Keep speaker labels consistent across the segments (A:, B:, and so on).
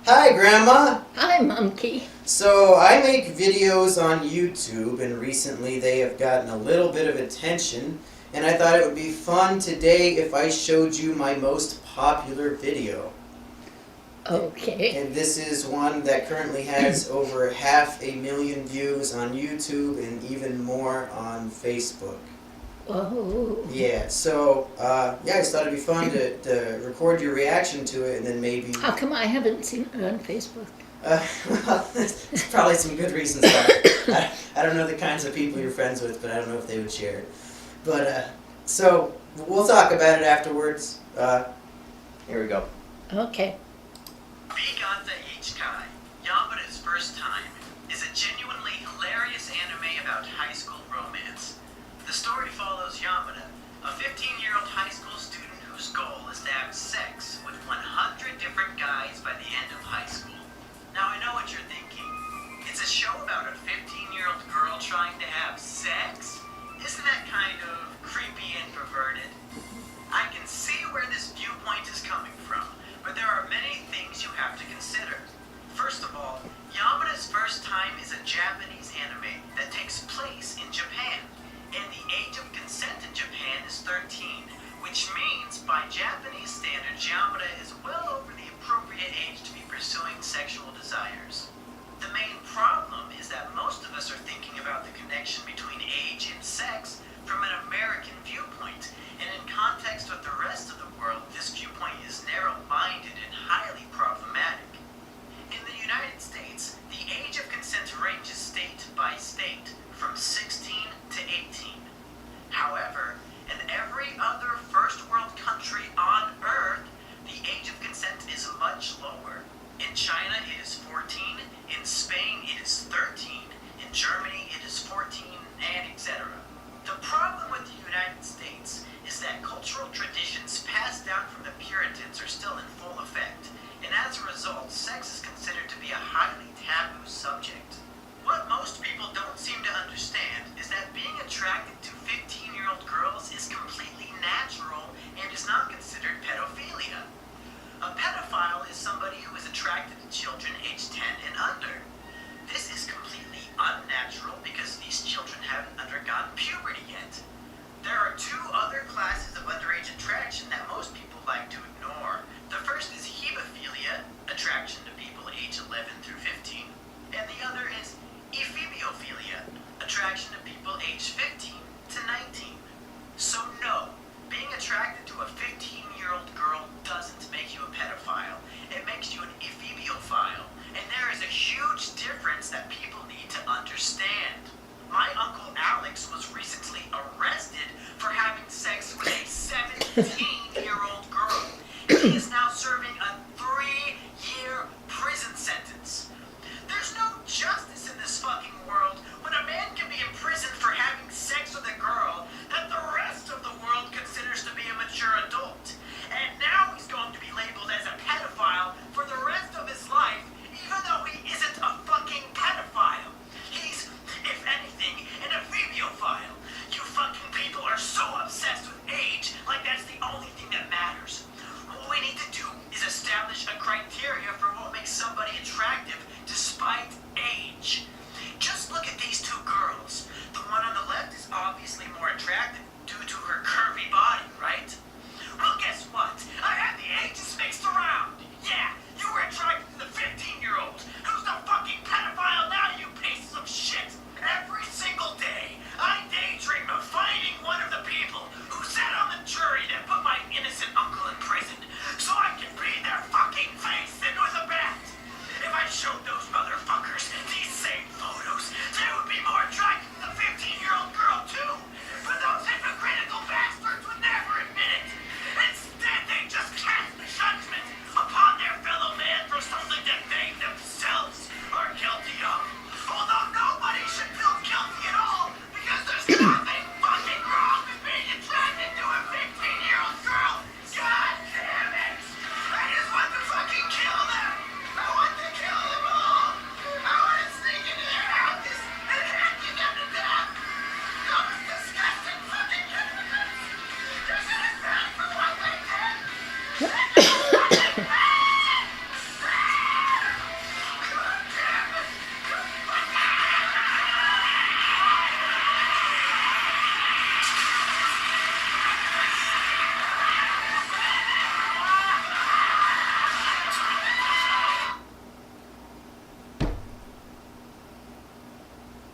A: Hi, Grandma!
B: Hi, Mumkey.
A: So, I make videos on YouTube, and recently they have gotten a little bit of attention, and I thought it would be fun today if I showed you my most popular video.
B: Okay.
A: And this is one that currently has over 500,000 views on YouTube and even more on Facebook.
B: Whoa.
A: Yeah, so, I just thought it'd be fun to record your reaction to it and then maybe.
B: How come I haven't seen it on Facebook?
A: Well, there's probably some good reasons why. I don't know the kinds of people you're friends with, but I don't know if they would share it. But, so, we'll talk about it afterwards. Here we go.
B: Okay.
C: Biganta Ichikai, Yamada's First Time, is a genuinely hilarious anime about high school romance. The story follows Yamada, a 15-year-old high school student whose goal is to have sex with 100 different guys by the end of high school. Now I know what you're thinking. It's a show about a 15-year-old girl trying to have sex? Isn't that kind of creepy and perverted? I can see where this viewpoint is coming from, but there are many things you have to consider. First of all, Yamada's First Time is a Japanese anime that takes place in Japan, and the age of consent in Japan is 13, which means by Japanese standards,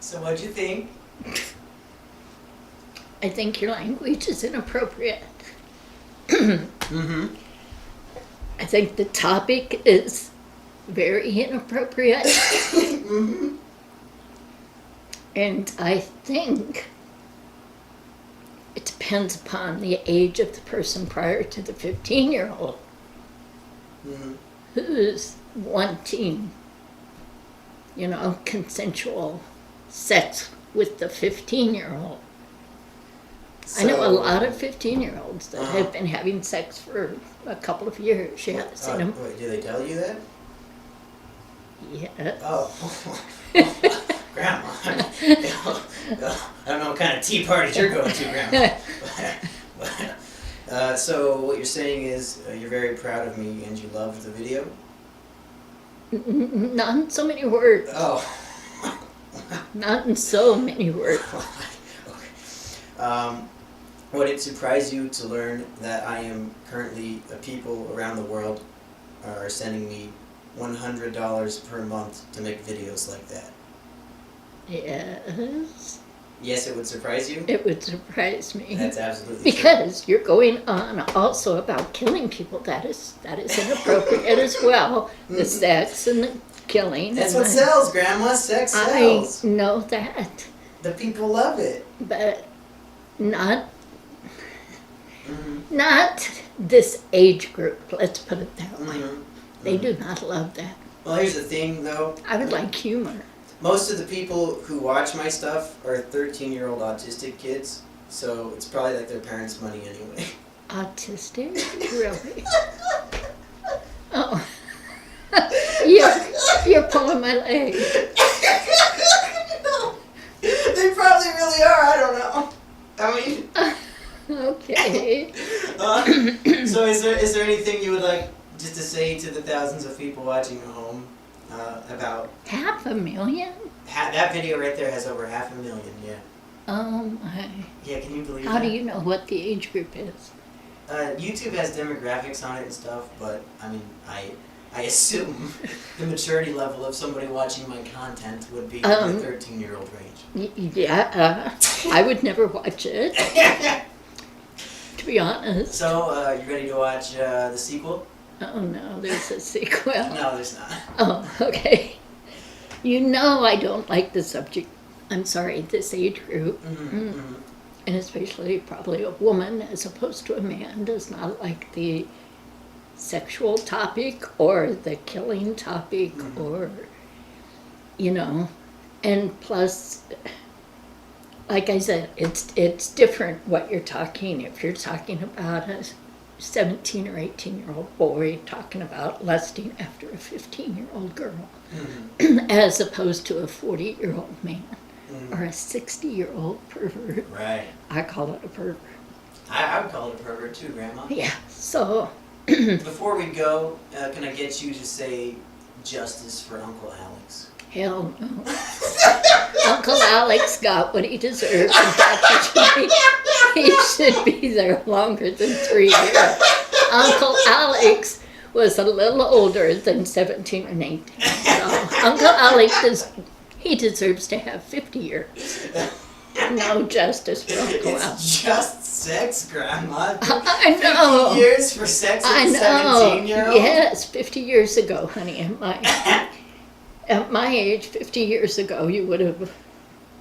A: So what'd you think?
B: I think your language is inappropriate.
A: Mm-hmm.
B: I think the topic is very inappropriate.
A: Mm-hmm.
B: And I think it depends upon the age of the person prior to the 15-year-old
A: Mm-hmm.
B: who's wanting, consensual sex with the 15-year-old. I know a lot of 15-year-olds that have been having sex for a couple of years. Yeah, seen them.
A: Wait, do they tell you that?
B: Yes.
A: Oh. Grandma. I don't know what kind of tea parties you're going to, Grandma. So what you're saying is you're very proud of me and you loved the video?
B: Not in so many words.
A: Oh.
B: Not in so many words.
A: Okay. Would it surprise you to learn that I am currently, people around the world are sending me $100 per month to make videos like that?
B: Yes.
A: Yes, it would surprise you?
B: It would surprise me.
A: That's absolutely
B: because you're going on also about killing people. That is inappropriate as well. The sex and the killing.
A: That's what sells, Grandma. Sex sells.
B: I know that.
A: The people love it.
B: But not this age group. Let's put it that way. They do not love that.
A: Well, here's the thing, though.
B: I would like humor.
A: Most of the people who watch my stuff are 13-year-old autistic kids, so it's probably like their parents' money anyway.
B: Autistic? Really? Oh. You're pulling my leg.
A: No. They probably really are, I don't know. I mean...
B: Okay.
A: So is there anything you would like just to say to the thousands of people watching at home about...
B: 500,000?
A: That video right there has over 500,000, yeah.
B: Oh my.
A: Yeah, can you believe that?
B: How do you know what the age group is?
A: YouTube has demographics on it and stuff, but I mean, I assume the maturity level of somebody watching my content would be in the 13-year-old range.
B: Yeah, I would never watch it, to be honest.
A: So, you ready to watch the sequel?
B: Oh no, there's a sequel.
A: No, there's not.
B: Oh, okay. You know I don't like the subject, I'm sorry, this age group. And especially probably a woman as opposed to a man does not like the sexual topic or the killing topic or, and plus, like I said, it's different what you're talking. If you're talking about a 17 or 18-year-old boy talking about lusting after a 15-year-old girl as opposed to a 40-year-old man or a 60-year-old pervert.
A: Right.
B: I call it a pervert.
A: I would call it a pervert too, Grandma.
B: Yeah, so...
A: Before we go, can I get you to say justice for Uncle Alex?
B: Hell no. Uncle Alex got what he deserved. He should be there longer than 3 years. Uncle Alex was a little older than 17 or 18. So Uncle Alex deserves to have 50 years. No justice for Uncle Alex.
A: It's just sex, Grandma.
B: I know.
A: 50 years for sex with
B: I
A: a
B: know.
A: 17-year-old?
B: Yes, 50 years ago, honey. At my age, 50 years ago, you would have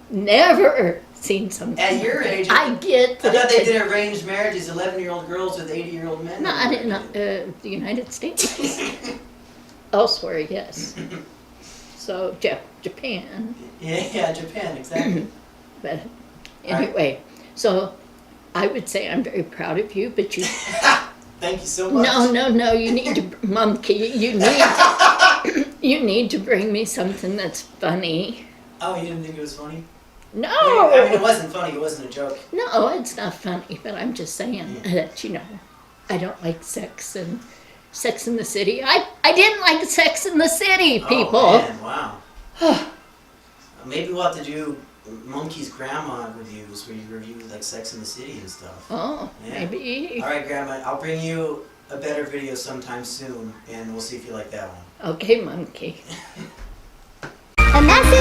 B: never seen something.
A: At your age,
B: I get
A: I
B: that.
A: thought they did arranged marriages, 11-year-old girls with 80-year-old men.
B: Not in the United States. Elsewhere, yes. So, Japan.
A: Yeah, Japan, exactly.
B: But anyway, so I would say I'm very proud of you, but you...
A: Thank you so much.
B: No, you need to... Mumkey, you need to bring me something that's funny.
A: Oh, you didn't think it was funny?
B: No!
A: I mean, it wasn't funny, it wasn't a joke.
B: No, it's not funny, but I'm just saying that, I don't like sex and Sex in the City. I didn't like Sex in the City, people.
A: Oh, man, wow. Maybe we'll have to do Mumkey's grandma reviews where you review like Sex in the City and stuff.
B: Oh,
A: Yeah.
B: maybe.
A: Alright, Grandma, I'll bring you a better video sometime soon, and we'll see if you like that one.
B: Okay, Mumkey.
D: And that's it.